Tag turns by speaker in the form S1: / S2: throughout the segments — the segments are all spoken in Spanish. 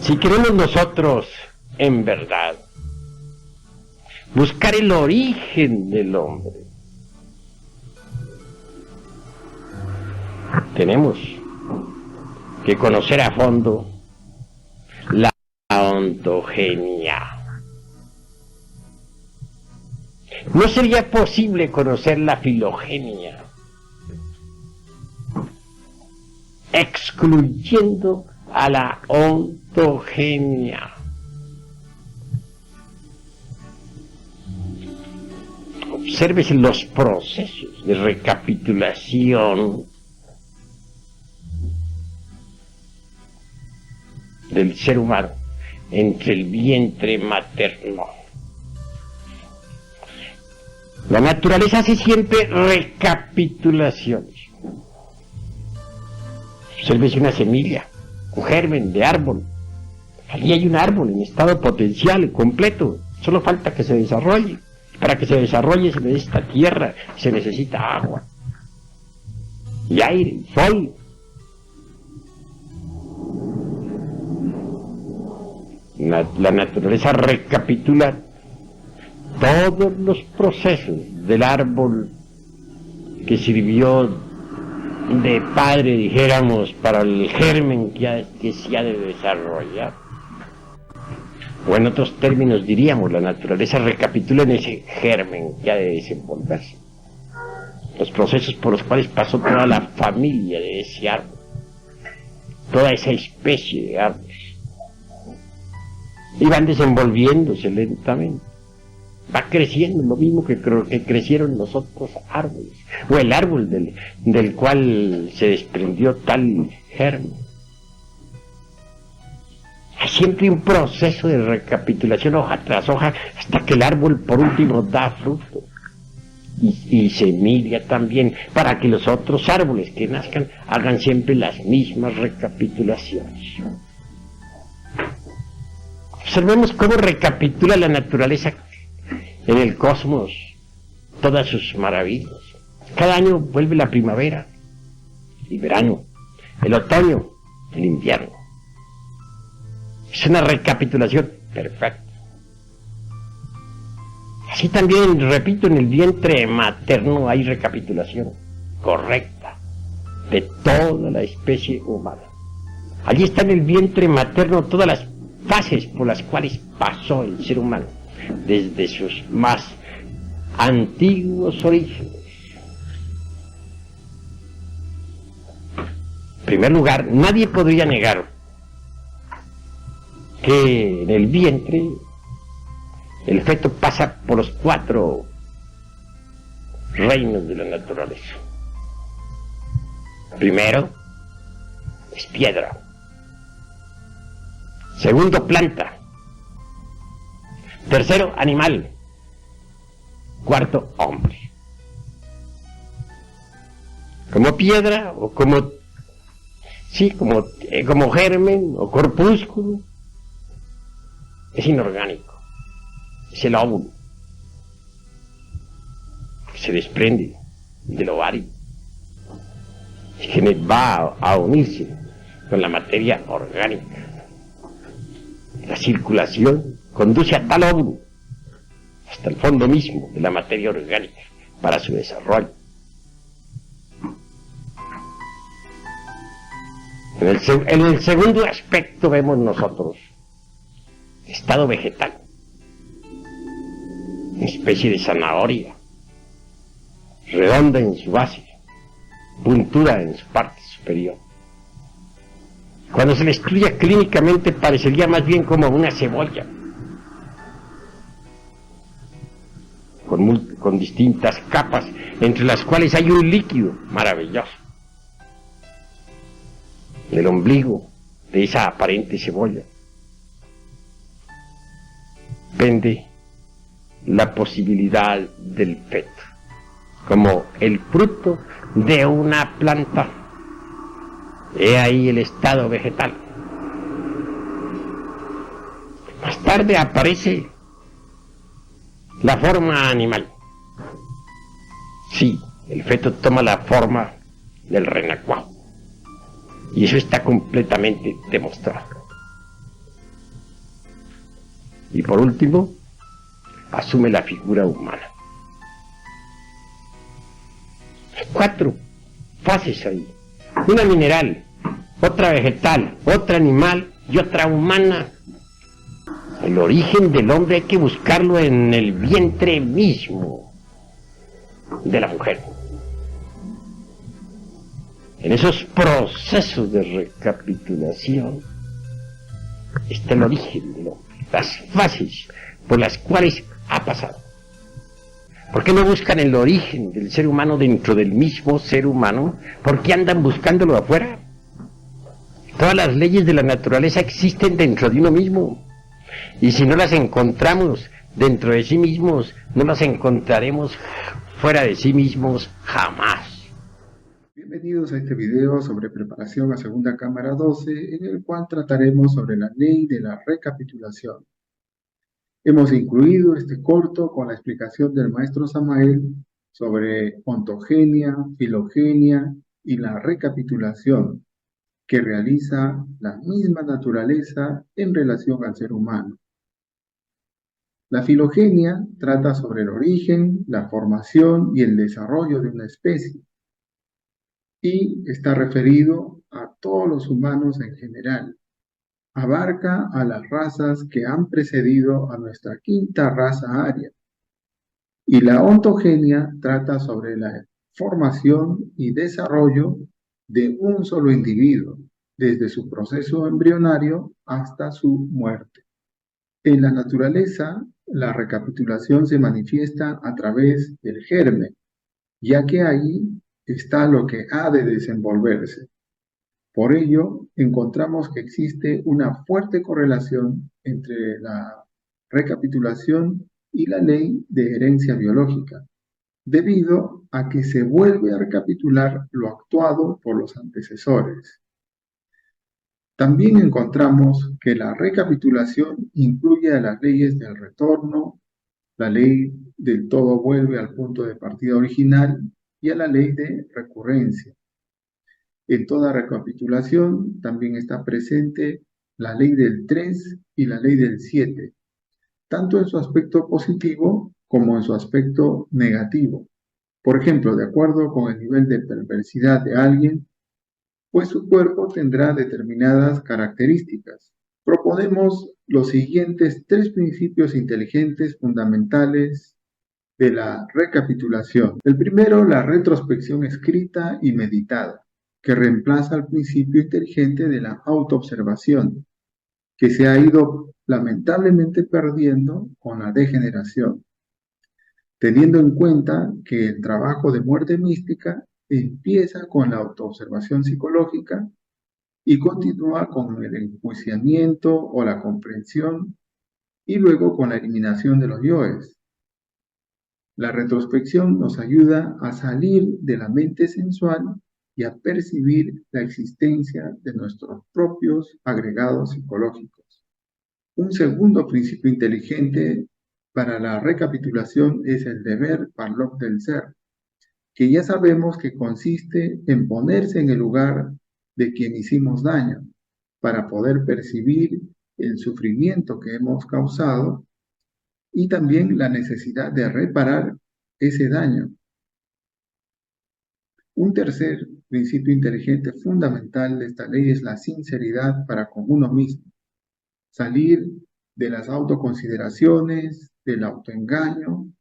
S1: Si queremos nosotros, en verdad, buscar el origen del hombre, tenemos que conocer a fondo la ontogenia. No sería posible conocer la filogenia excluyendo a la ontogenia. Obsérvese los procesos de recapitulación del ser humano entre el vientre materno. La naturaleza hace siempre recapitulaciones. Obsérvese una semilla, un germen de árbol. Allí hay un árbol en estado potencial, completo. Solo falta que se desarrolle. Para que se desarrolle se necesita tierra, se necesita agua. Y aire, sol. La naturaleza recapitula todos los procesos del árbol que sirvió de padre, dijéramos, para el germen que se ha de desarrollar. O en otros términos diríamos, la naturaleza recapitula en ese germen que ha de desenvolverse. Los procesos por los cuales pasó toda la familia de ese árbol, toda esa especie de árboles. Y van desenvolviéndose lentamente. Va creciendo lo mismo que crecieron los otros árboles, o el árbol del cual se desprendió tal germen. Hay siempre un proceso de recapitulación hoja tras hoja hasta que el árbol por último da fruto y semilla también, para que los otros árboles que nazcan hagan siempre las mismas recapitulaciones. Observemos cómo recapitula la naturaleza en el cosmos todas sus maravillas. Cada año vuelve la primavera, el verano, el otoño, el invierno. Es una recapitulación perfecta. Así también, repito, en el vientre materno hay recapitulación correcta de toda la especie humana. Allí está en el vientre materno todas las fases por las cuales pasó el ser humano, desde sus más antiguos orígenes. En primer lugar, nadie podría negar que en el vientre el feto pasa por los 4 reinos de la naturaleza. Primero, es piedra. Segundo, planta. Tercero, animal. Cuarto, hombre. Como piedra o como germen o corpúsculo, es inorgánico. Es el óvulo que se desprende del ovario y que va a unirse con la materia orgánica. La circulación conduce a tal óvulo hasta el fondo mismo de la materia orgánica para su desarrollo. En el segundo aspecto vemos nosotros estado vegetal, una especie de zanahoria, redonda en su base, puntura en su parte superior. Cuando se le estudia clínicamente parecería más bien como una cebolla, con distintas capas, entre las cuales hay un líquido maravilloso. En el ombligo de esa aparente cebolla pende la posibilidad del feto, como el fruto de una planta. He ahí el estado vegetal. Más tarde aparece la forma animal. Sí, el feto toma la forma del renacuajo. Y eso está completamente demostrado. Y por último, asume la figura humana. Hay 4 fases ahí. Una mineral, otra vegetal, otra animal y otra humana. El origen del hombre hay que buscarlo en el vientre mismo de la mujer. En esos procesos de recapitulación está el origen del hombre, las fases por las cuales ha pasado. ¿Por qué no buscan el origen del ser humano dentro del mismo ser humano? ¿Por qué andan buscándolo afuera? Todas las leyes de la naturaleza existen dentro de uno mismo. Y si no las encontramos dentro de sí mismos, no las encontraremos fuera de sí mismos jamás.
S2: Bienvenidos a este video sobre preparación a Segunda Cámara 12, en el cual trataremos sobre la ley de la recapitulación. Hemos incluido este corto con la explicación del maestro Samael sobre ontogenia, filogenia y la recapitulación que realiza la misma naturaleza en relación al ser humano. La filogenia trata sobre el origen, la formación y el desarrollo de una especie, y está referido a todos los humanos en general. Abarca a las razas que han precedido a nuestra quinta raza aria. Y la ontogenia trata sobre la formación y desarrollo de un solo individuo, desde su proceso embrionario hasta su muerte. En la naturaleza, la recapitulación se manifiesta a través del germen, ya que ahí está lo que ha de desenvolverse. Por ello, encontramos que existe una fuerte correlación entre la recapitulación y la ley de herencia biológica, debido a que se vuelve a recapitular lo actuado por los antecesores. También encontramos que la recapitulación incluye a las leyes del retorno, la ley del todo vuelve al punto de partida original y a la ley de recurrencia. En toda recapitulación también está presente la ley del 3 y la ley del 7, tanto en su aspecto positivo como en su aspecto negativo. Por ejemplo, de acuerdo con el nivel de perversidad de alguien, pues su cuerpo tendrá determinadas características. Proponemos los siguientes 3 principios inteligentes fundamentales de la recapitulación. El primero, la retrospección escrita y meditada, que reemplaza al principio inteligente de la autoobservación, que se ha ido lamentablemente perdiendo con la degeneración, teniendo en cuenta que el trabajo de muerte mística empieza con la autoobservación psicológica y continúa con el enjuiciamiento o la comprensión y luego con la eliminación de los yoes. La retrospección nos ayuda a salir de la mente sensual y a percibir la existencia de nuestros propios agregados psicológicos. Un segundo principio inteligente para la recapitulación es el deber parlok del ser, que ya sabemos que consiste en ponerse en el lugar de quien hicimos daño, para poder percibir el sufrimiento que hemos causado y también la necesidad de reparar ese daño. Un tercer principio inteligente fundamental de esta ley es la sinceridad para con uno mismo. Salir de las autoconsideraciones, del autoengaño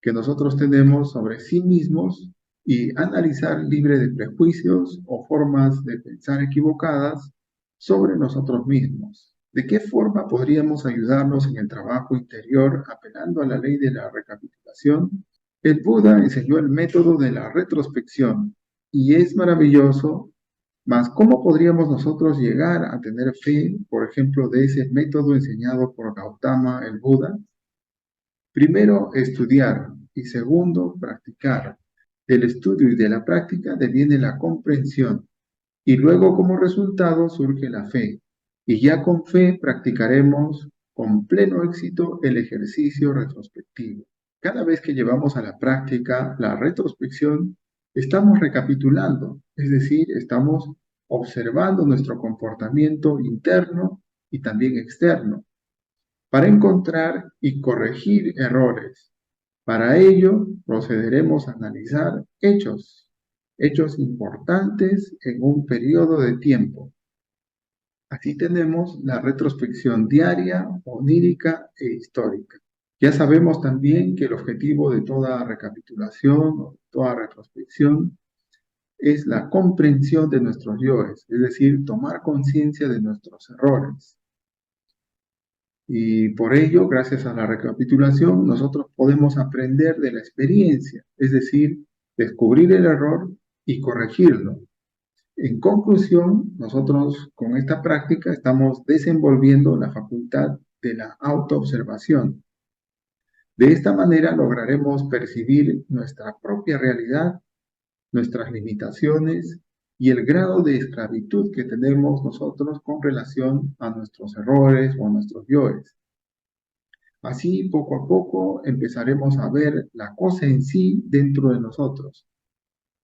S2: que nosotros tenemos sobre sí mismos y analizar libre de prejuicios o formas de pensar equivocadas sobre nosotros mismos. ¿De qué forma podríamos ayudarnos en el trabajo interior apelando a la ley de la recapitulación? El Buda enseñó el método de la retrospección y es maravilloso, mas ¿cómo podríamos nosotros llegar a tener fe, por ejemplo, de ese método enseñado por Gautama el Buda? Primero, estudiar y segundo, practicar. Del estudio y de la práctica deviene la comprensión y luego como resultado surge la fe. Y ya con fe practicaremos con pleno éxito el ejercicio retrospectivo. Cada vez que llevamos a la práctica la retrospección, estamos recapitulando, es decir, estamos observando nuestro comportamiento interno y también externo. para encontrar y corregir errores. Para ello, procederemos a analizar hechos importantes en un periodo de tiempo. Así tenemos la retrospección diaria, onírica e histórica. Ya sabemos también que el objetivo de toda recapitulación o toda retrospección es la comprensión de nuestros yoes, es decir, tomar conciencia de nuestros errores. Y por ello, gracias a la recapitulación, nosotros podemos aprender de la experiencia, es decir, descubrir el error y corregirlo. En conclusión, nosotros con esta práctica estamos desenvolviendo la facultad de la autoobservación. De esta manera lograremos percibir nuestra propia realidad, nuestras limitaciones y el grado de esclavitud que tenemos nosotros con relación a nuestros errores o a nuestros yoes. Así, poco a poco, empezaremos a ver la cosa en sí dentro de nosotros.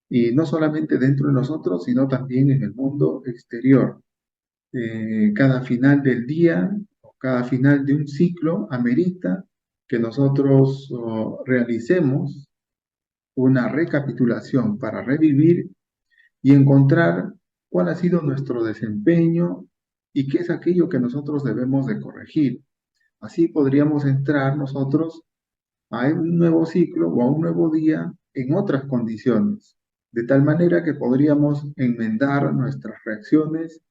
S2: Y no solamente dentro de nosotros, sino también en el mundo exterior. Cada final del día, o cada final de un ciclo, amerita que nosotros realicemos una recapitulación para revivir y encontrar cuál ha sido nuestro desempeño y qué es aquello que nosotros debemos de corregir. Así podríamos entrar nosotros a un nuevo ciclo o a un nuevo día en otras condiciones, de tal manera que podríamos enmendar nuestras reacciones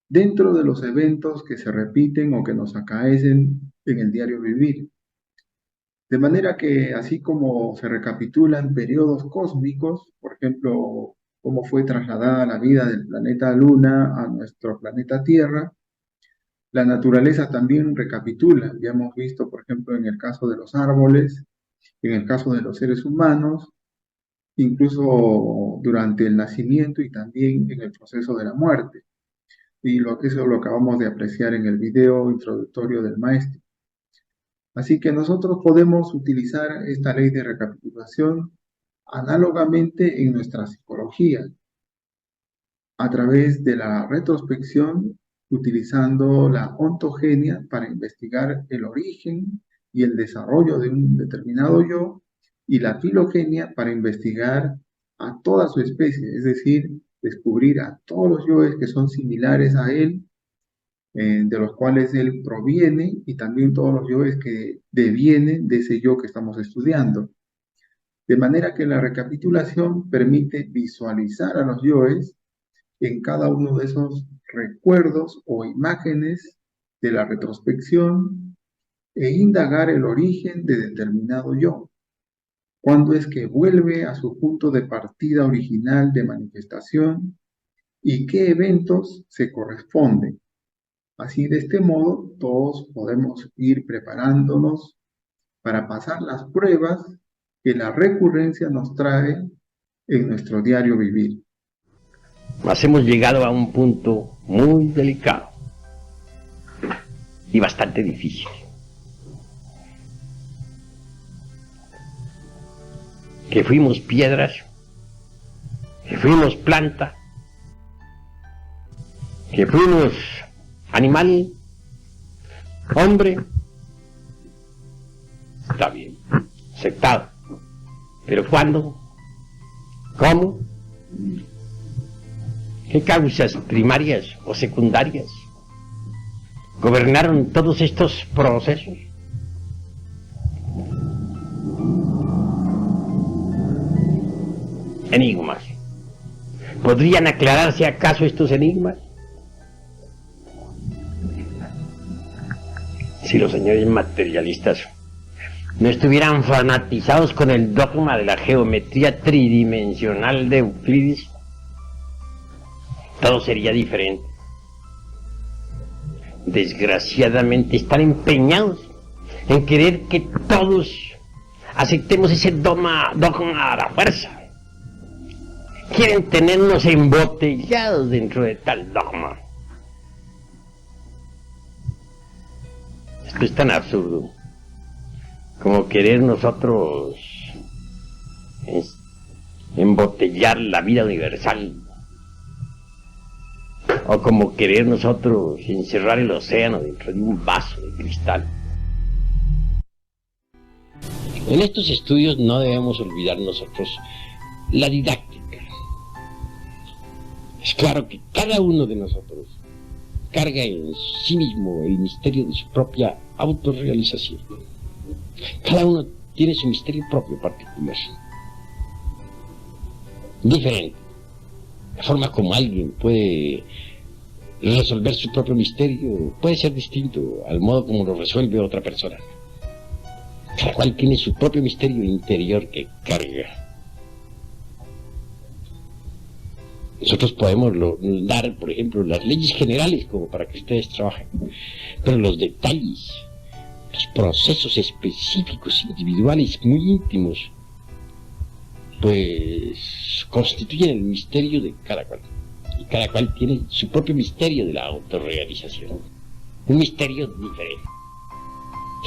S2: dentro de los eventos que se repiten o que nos acaecen en el diario vivir. De manera que así como se recapitulan periodos cósmicos, por ejemplo, cómo fue trasladada la vida del planeta Luna a nuestro planeta Tierra, la naturaleza también recapitula. Ya hemos visto, por ejemplo, en el caso de los árboles, en el caso de los seres humanos, incluso durante el nacimiento y también en el proceso de la muerte. Y eso lo acabamos de apreciar en el video introductorio del maestro. Así que nosotros podemos utilizar esta ley de recapitulación análogamente en nuestra psicología, a través de la retrospección, utilizando la ontogenia para investigar el origen y el desarrollo de un determinado yo, y la filogenia para investigar a toda su especie, es decir, descubrir a todos los yoes que son similares a él, de los cuales él proviene, y también todos los yoes que devienen de ese yo que estamos estudiando. De manera que la recapitulación permite visualizar a los yoes en cada uno de esos recuerdos o imágenes de la retrospección e indagar el origen de determinado yo. ¿Cuándo es que vuelve a su punto de partida original de manifestación y qué eventos se corresponden? Así, de este modo, todos podemos ir preparándonos para pasar las pruebas que la recurrencia nos trae en nuestro diario vivir.
S1: Mas hemos llegado a un punto muy delicado y bastante difícil. Que fuimos piedras, que fuimos planta, que fuimos animal, hombre, está bien, aceptado. Pero ¿cuándo? ¿Cómo? ¿Qué causas primarias o secundarias gobernaron todos estos procesos? Enigmas. ¿Podrían aclararse acaso estos enigmas? Si los señores materialistas no estuvieran fanatizados con el dogma de la geometría tridimensional de Euclides, todo sería diferente. Desgraciadamente están empeñados en querer que todos aceptemos ese dogma a la fuerza. Quieren tenernos embotellados dentro de tal dogma. Esto es tan absurdo como querer nosotros embotellar la vida universal, o como querer nosotros encerrar el océano dentro de un vaso de cristal. En estos estudios no debemos olvidar nosotros la didáctica. Es claro que cada uno de nosotros carga en sí mismo el misterio de su propia autorrealización. Cada uno tiene su misterio propio particular, diferente. La forma como alguien puede resolver su propio misterio puede ser distinto al modo como lo resuelve otra persona. Cada cual tiene su propio misterio interior que carga. Nosotros podemos dar, por ejemplo, las leyes generales como para que ustedes trabajen, pero los detalles, los procesos específicos, individuales, muy íntimos, pues constituyen el misterio de cada cual. Y cada cual tiene su propio misterio de la autorrealización. Un misterio diferente.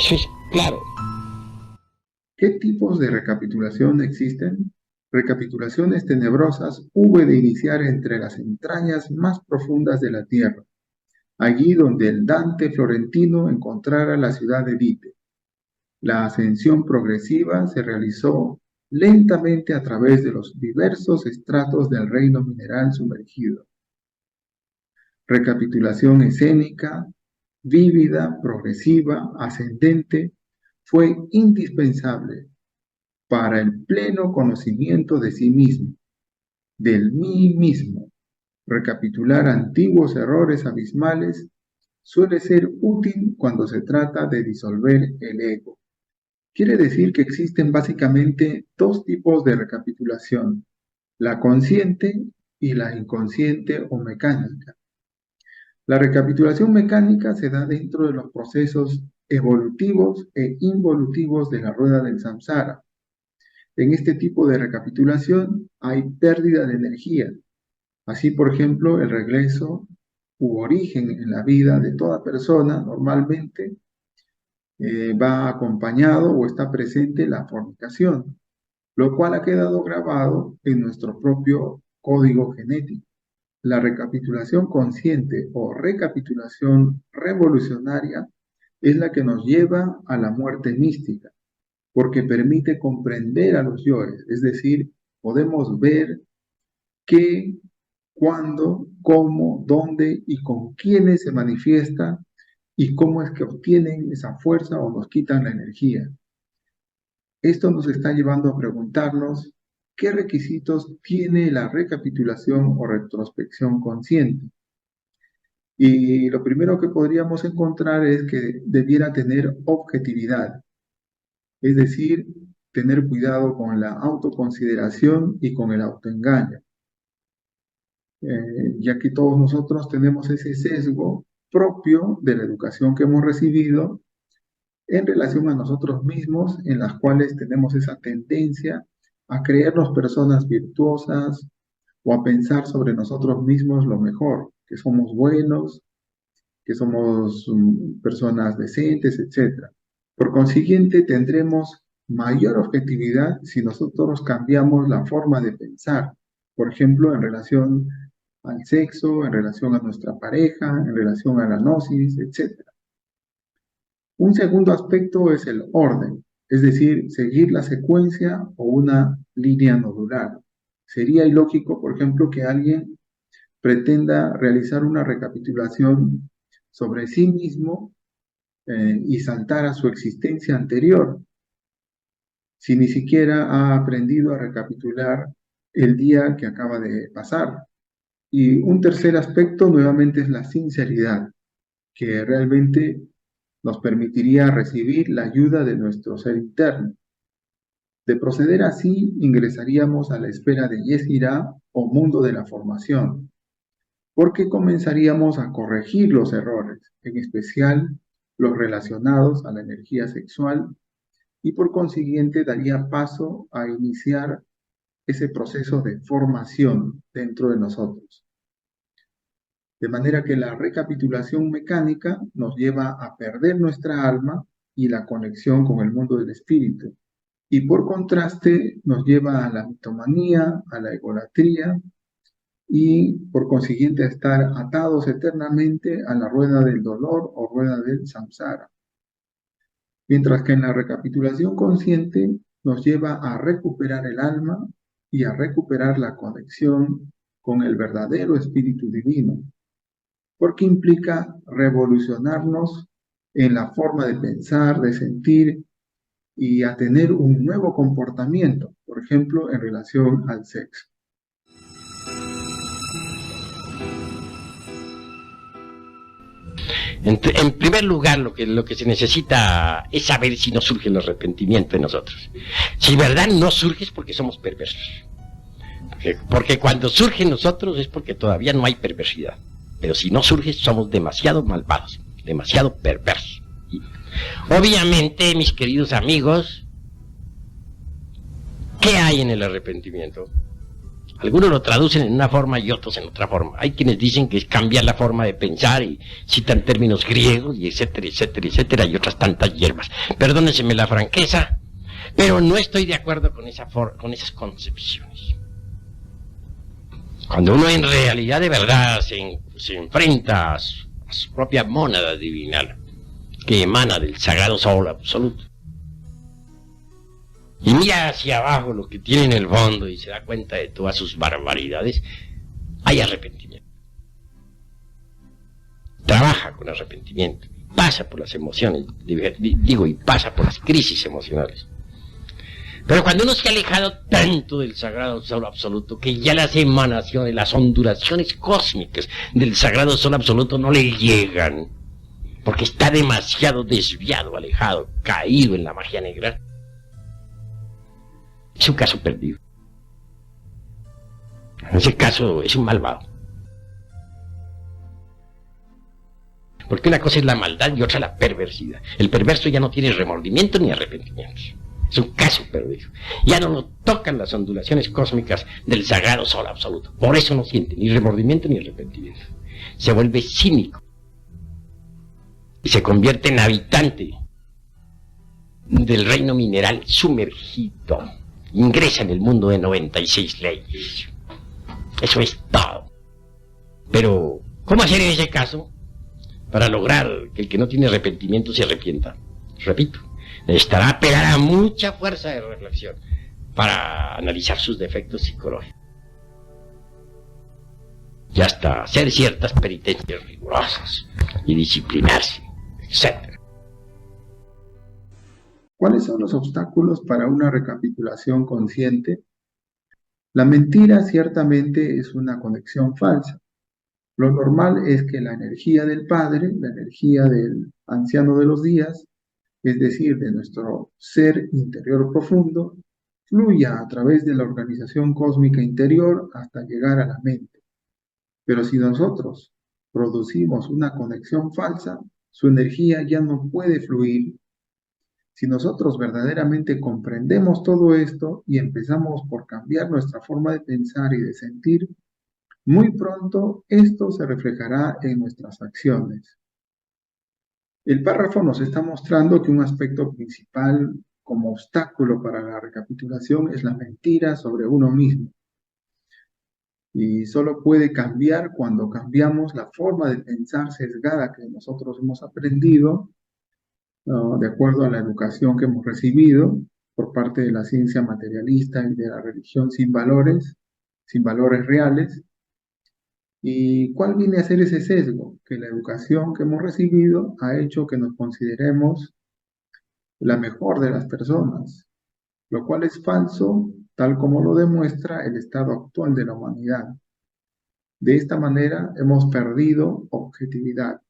S1: Eso es claro.
S2: ¿Qué tipos de recapitulación existen? Recapitulaciones tenebrosas hube de iniciar entre las entrañas más profundas de la tierra, allí donde el Dante florentino encontrara la ciudad de Dite. La ascensión progresiva se realizó lentamente a través de los diversos estratos del reino mineral sumergido. Recapitulación escénica, vívida, progresiva, ascendente, fue indispensable para el pleno conocimiento de sí mismo, del mí mismo. Recapitular antiguos errores abismales suele ser útil cuando se trata de disolver el ego. Quiere decir que existen básicamente dos tipos de recapitulación, la consciente y la inconsciente o mecánica. La recapitulación mecánica se da dentro de los procesos evolutivos e involutivos de la rueda del samsara. En este tipo de recapitulación hay pérdida de energía. Así, por ejemplo, el regreso u origen en la vida de toda persona normalmente va acompañado o está presente la fornicación, lo cual ha quedado grabado en nuestro propio código genético. La recapitulación consciente o recapitulación revolucionaria es la que nos lleva a la muerte mística, porque permite comprender a los yoes, es decir, podemos ver qué, cuándo, cómo, dónde y con quiénes se manifiesta y cómo es que obtienen esa fuerza o nos quitan la energía. Esto nos está llevando a preguntarnos qué requisitos tiene la recapitulación o retrospección consciente. Y lo primero que podríamos encontrar es que debiera tener objetividad, es decir, tener cuidado con la autoconsideración y con el autoengaño, ya que todos nosotros tenemos ese sesgo propio de la educación que hemos recibido en relación a nosotros mismos, en las cuales tenemos esa tendencia a creernos personas virtuosas o a pensar sobre nosotros mismos lo mejor, que somos buenos, que somos personas decentes, etc. Por consiguiente, tendremos mayor objetividad si nosotros cambiamos la forma de pensar, por ejemplo, en relación al sexo, en relación a nuestra pareja, en relación a la gnosis, etc. Un segundo aspecto es el orden, es decir, seguir la secuencia o una línea nodular. Sería ilógico, por ejemplo, que alguien pretenda realizar una recapitulación sobre sí mismo y saltar a su existencia anterior, si ni siquiera ha aprendido a recapitular el día que acaba de pasar. Y un tercer aspecto nuevamente es la sinceridad, que realmente nos permitiría recibir la ayuda de nuestro ser interno. De proceder así, ingresaríamos a la esfera de Yesirá o mundo de la formación, porque comenzaríamos a corregir los errores, en especial los relacionados a la energía sexual, y por consiguiente daría paso a iniciar ese proceso de formación dentro de nosotros. De manera que la recapitulación mecánica nos lleva a perder nuestra alma y la conexión con el mundo del espíritu, y por contraste nos lleva a la mitomanía, a la egolatría, y por consiguiente a estar atados eternamente a la rueda del dolor o rueda del samsara. Mientras que en la recapitulación consciente nos lleva a recuperar el alma y a recuperar la conexión con el verdadero espíritu divino, porque implica revolucionarnos en la forma de pensar, de sentir y a tener un nuevo comportamiento, por ejemplo, en relación al sexo.
S1: En primer lugar, lo que se necesita es saber si no surge el arrepentimiento en nosotros. Si verdad no surge es porque somos perversos. Porque cuando surge en nosotros es porque todavía no hay perversidad. Pero si no surge, somos demasiado malvados, demasiado perversos. Y, obviamente, mis queridos amigos, ¿qué hay en el arrepentimiento? Algunos lo traducen en una forma y otros en otra forma. Hay quienes dicen que es cambiar la forma de pensar y citan términos griegos y etcétera, etcétera, etcétera, y otras tantas hierbas. Perdónenseme la franqueza, pero no estoy de acuerdo con esas concepciones. Cuando uno en realidad de verdad se enfrenta a su propia mónada divinal, que emana del sagrado sol absoluto, y mira hacia abajo lo que tiene en el fondo y se da cuenta de todas sus barbaridades, hay arrepentimiento. Trabaja con arrepentimiento, pasa por las emociones, y pasa por las crisis emocionales. Pero cuando uno se ha alejado tanto del sagrado sol absoluto, que ya las emanaciones, las ondulaciones cósmicas del sagrado sol absoluto no le llegan, porque está demasiado desviado, alejado, caído en la magia negra, es un caso perdido. En ese caso es un malvado. Porque una cosa es la maldad y otra la perversidad. El perverso ya no tiene remordimiento ni arrepentimiento. Es un caso perdido. Ya no lo tocan las ondulaciones cósmicas del sagrado sol absoluto. Por eso no siente ni remordimiento ni arrepentimiento. Se vuelve cínico. Y se convierte en habitante del reino mineral sumergido. Ingresa en el mundo de 96 leyes. Eso es todo. Pero, ¿cómo hacer en ese caso para lograr que el que no tiene arrepentimiento se arrepienta? Repito, necesitará apelar a mucha fuerza de reflexión para analizar sus defectos psicológicos. Y hasta hacer ciertas penitencias rigurosas y disciplinarse, etc.
S2: ¿Cuáles son los obstáculos para una recapitulación consciente? La mentira ciertamente es una conexión falsa. Lo normal es que la energía del Padre, la energía del anciano de los días, es decir, de nuestro ser interior profundo, fluya a través de la organización cósmica interior hasta llegar a la mente. Pero si nosotros producimos una conexión falsa, su energía ya no puede fluir. Si nosotros verdaderamente comprendemos todo esto y empezamos por cambiar nuestra forma de pensar y de sentir, muy pronto esto se reflejará en nuestras acciones. El párrafo nos está mostrando que un aspecto principal como obstáculo para la recapitulación es la mentira sobre uno mismo. Y solo puede cambiar cuando cambiamos la forma de pensar sesgada que nosotros hemos aprendido, de acuerdo a la educación que hemos recibido por parte de la ciencia materialista y de la religión sin valores reales. ¿Y cuál viene a ser ese sesgo? Que la educación que hemos recibido ha hecho que nos consideremos la mejor de las personas, lo cual es falso, tal como lo demuestra el estado actual de la humanidad. De esta manera hemos perdido objetividad.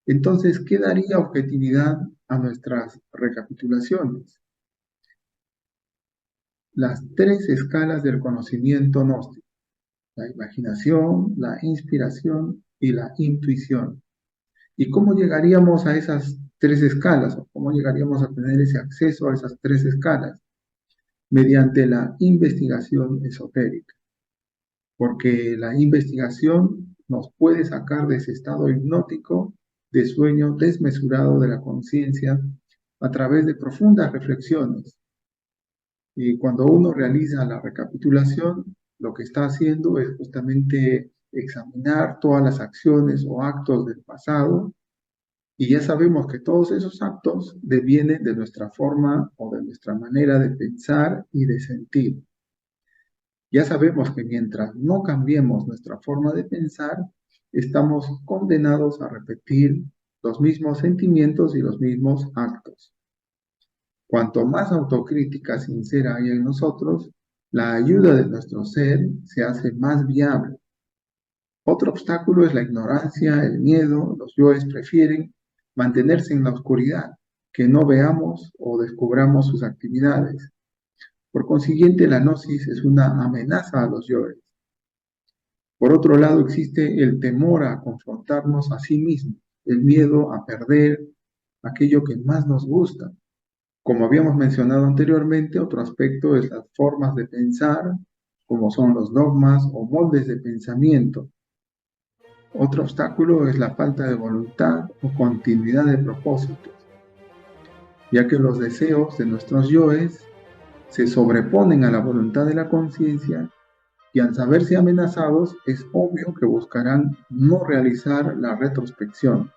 S2: Entonces, ¿qué daría objetividad a nuestras recapitulaciones? Las 3 escalas del conocimiento gnóstico: la imaginación, la inspiración y la intuición. ¿Y cómo llegaríamos a esas 3 escalas? ¿O cómo llegaríamos a tener ese acceso a esas 3 escalas? Mediante la investigación esotérica. Porque la investigación nos puede sacar de ese estado hipnótico de sueño desmesurado de la conciencia a través de profundas reflexiones. Y cuando uno realiza la recapitulación, lo que está haciendo es justamente examinar todas las acciones o actos del pasado Y ya sabemos que todos esos actos devienen de nuestra forma o de nuestra manera de pensar y de sentir. Ya sabemos que mientras no cambiemos nuestra forma de pensar, estamos condenados a repetir los mismos sentimientos y los mismos actos. Cuanto más autocrítica sincera hay en nosotros, la ayuda de nuestro ser se hace más viable. Otro obstáculo es la ignorancia, el miedo. Los yoes prefieren mantenerse en la oscuridad, que no veamos o descubramos sus actividades. Por consiguiente, la gnosis es una amenaza a los yoes. Por otro lado, existe el temor a confrontarnos a sí mismos, el miedo a perder aquello que más nos gusta. Como habíamos mencionado anteriormente, otro aspecto es las formas de pensar, como son los dogmas o moldes de pensamiento. Otro obstáculo es la falta de voluntad o continuidad de propósitos, ya que los deseos de nuestros yoes se sobreponen a la voluntad de la conciencia y al saberse amenazados es obvio que buscarán no realizar la retrospección.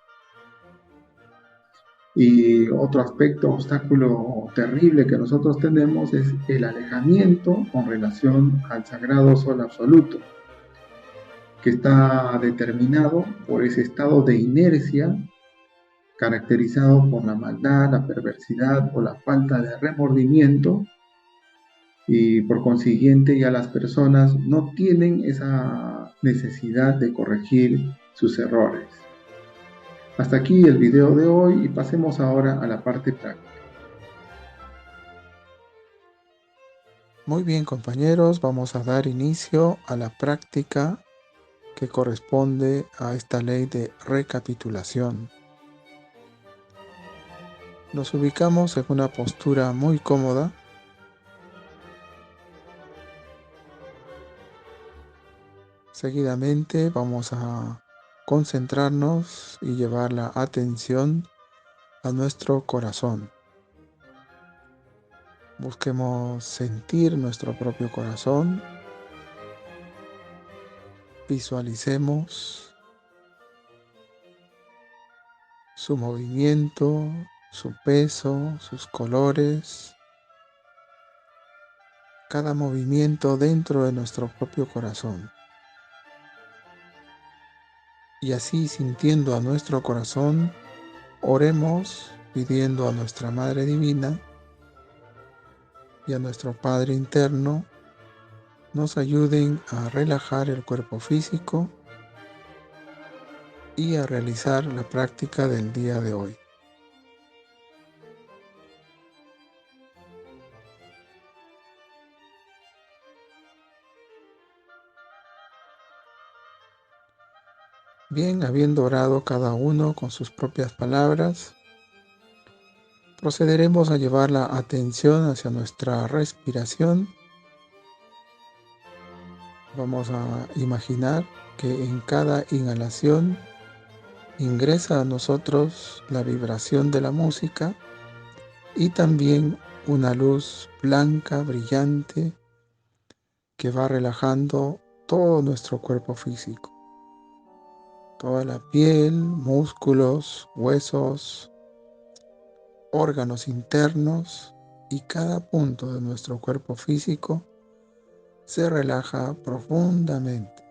S2: Y otro aspecto, obstáculo terrible que nosotros tenemos es el alejamiento con relación al sagrado sol absoluto, que está determinado por ese estado de inercia caracterizado por la maldad, la perversidad o la falta de remordimiento, y por consiguiente ya las personas no tienen esa necesidad de corregir sus errores. Hasta aquí el video de hoy y pasemos ahora a la parte práctica.
S3: Muy bien, compañeros, vamos a dar inicio a la práctica que corresponde a esta ley de recapitulación. Nos ubicamos en una postura muy cómoda. Seguidamente vamos a concentrarnos y llevar la atención a nuestro corazón. Busquemos sentir nuestro propio corazón. Visualicemos su movimiento, su peso, sus colores, cada movimiento dentro de nuestro propio corazón. Y así, sintiendo a nuestro corazón, oremos pidiendo a nuestra Madre Divina y a nuestro Padre interno nos ayuden a relajar el cuerpo físico y a realizar la práctica del día de hoy. Bien, habiendo orado cada uno con sus propias palabras, procederemos a llevar la atención hacia nuestra respiración. Vamos a imaginar que en cada inhalación ingresa a nosotros la vibración de la música y también una luz blanca, brillante, que va relajando todo nuestro cuerpo físico. Toda la piel, músculos, huesos, órganos internos y cada punto de nuestro cuerpo físico se relaja profundamente.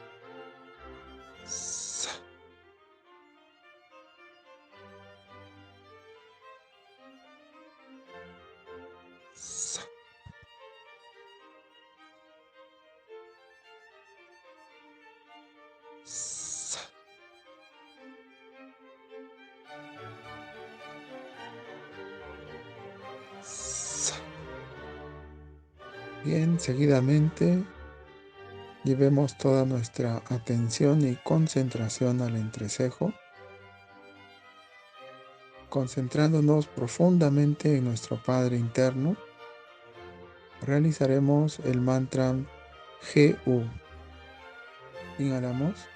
S3: Bien, seguidamente llevemos toda nuestra atención y concentración al entrecejo, concentrándonos profundamente en nuestro Padre interno. Realizaremos el mantra GU. Inhalamos.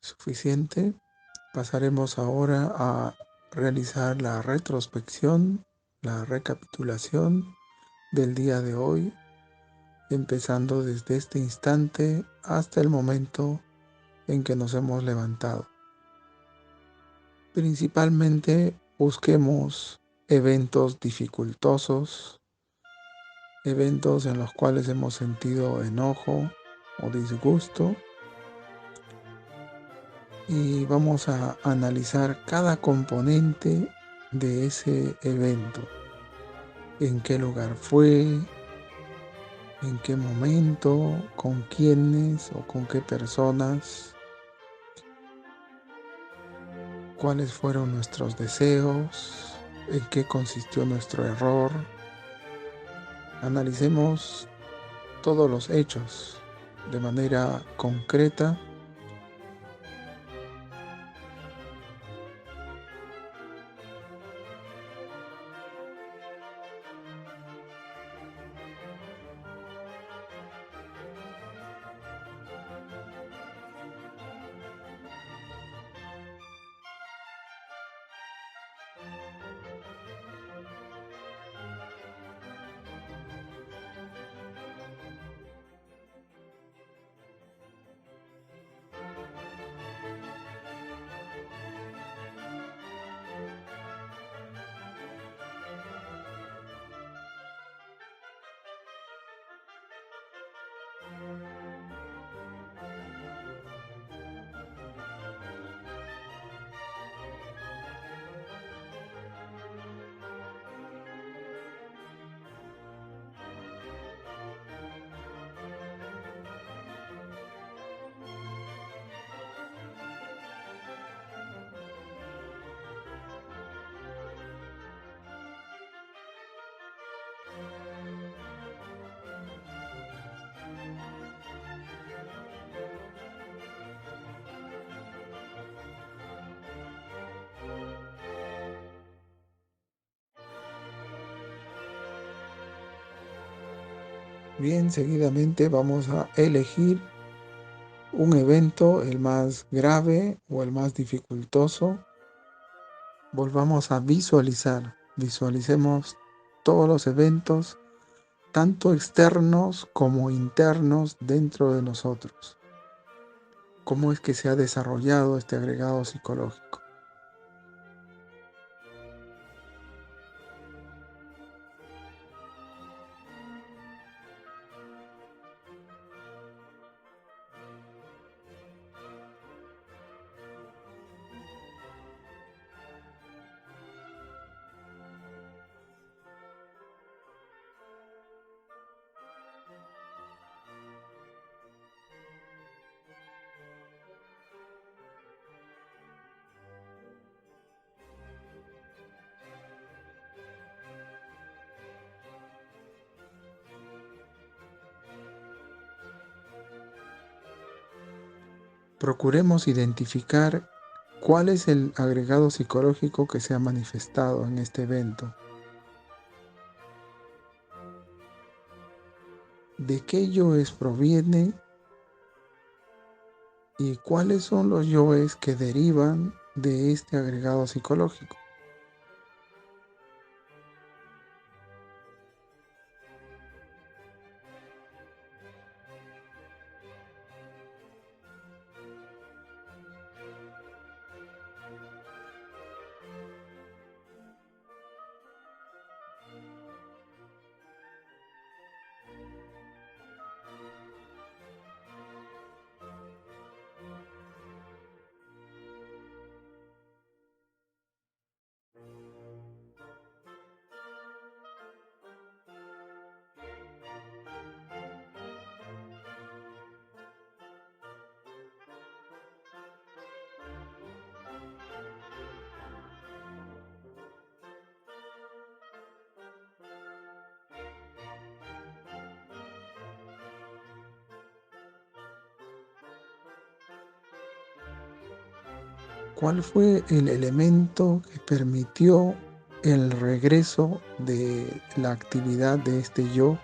S3: Suficiente. Pasaremos ahora a realizar la retrospección, la recapitulación del día de hoy, empezando desde este instante hasta el momento en que nos hemos levantado. Principalmente busquemos eventos dificultosos, eventos en los cuales hemos sentido enojo o disgusto, y vamos a analizar cada componente de ese evento. En qué lugar fue, en qué momento, con quiénes o con qué personas, cuáles fueron nuestros deseos, en qué consistió nuestro error. Analicemos todos los hechos de manera concreta. Bien, seguidamente vamos a elegir un evento, el más grave o el más dificultoso. Volvamos a visualizar. Visualicemos todos los eventos, tanto externos como internos dentro de nosotros. ¿Cómo es que se ha desarrollado este agregado psicológico? Procuremos identificar cuál es el agregado psicológico que se ha manifestado en este evento. ¿De qué yoes proviene? ¿Y cuáles son los yoes que derivan de este agregado psicológico? ¿Cuál fue el elemento que permitió el regreso de la actividad de este yo?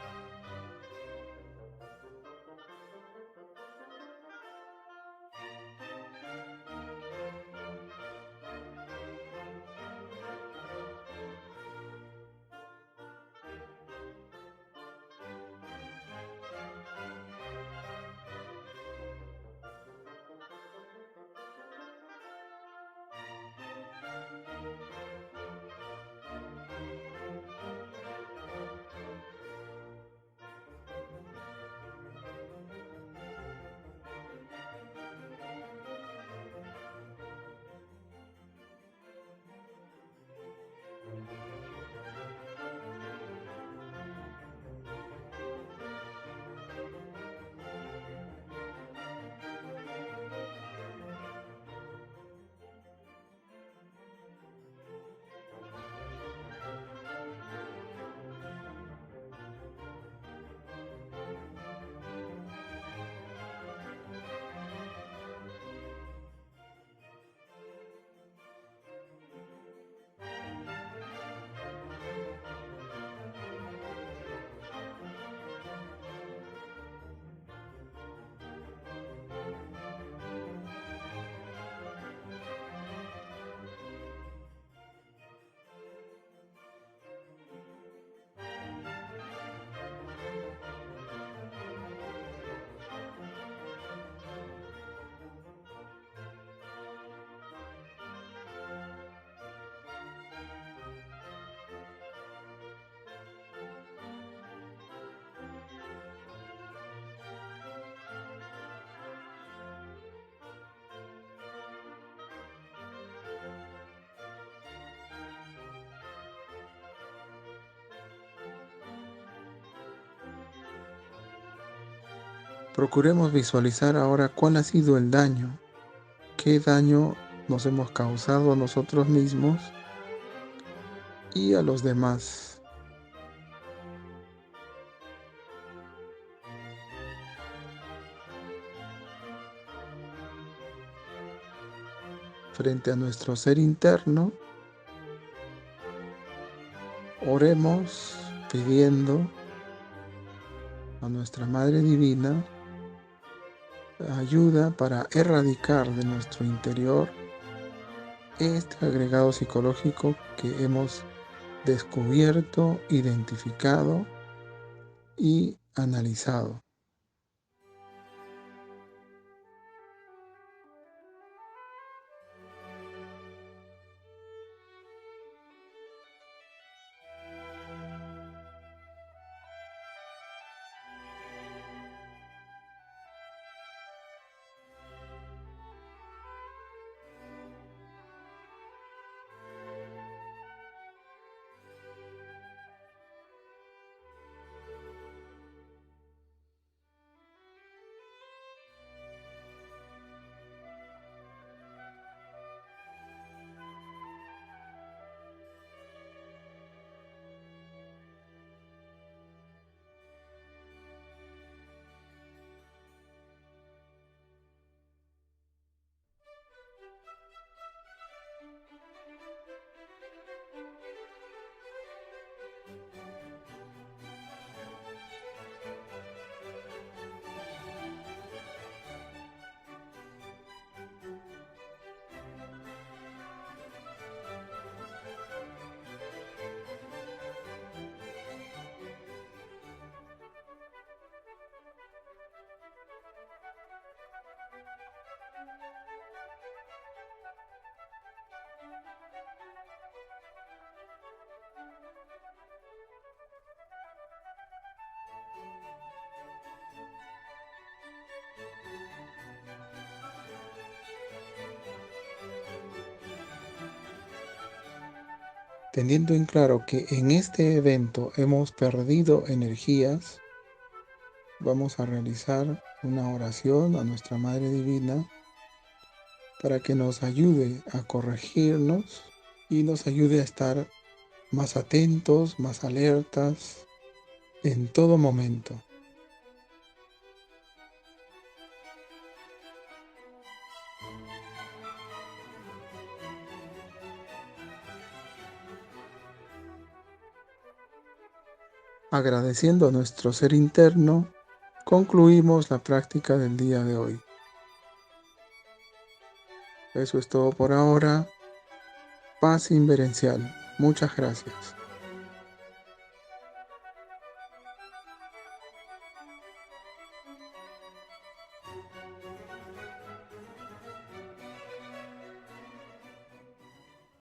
S3: Procuremos visualizar ahora cuál ha sido el daño, qué daño nos hemos causado a nosotros mismos y a los demás. Frente a nuestro ser interno, oremos pidiendo a nuestra Madre Divina ayuda para erradicar de nuestro interior este agregado psicológico que hemos descubierto, identificado y analizado. Teniendo en claro que en este evento hemos perdido energías, vamos a realizar una oración a nuestra Madre Divina para que nos ayude a corregirnos y nos ayude a estar más atentos, más alertas en todo momento. Agradeciendo a nuestro ser interno, concluimos la práctica del día de hoy. Eso es todo por ahora. Paz inverencial. Muchas gracias.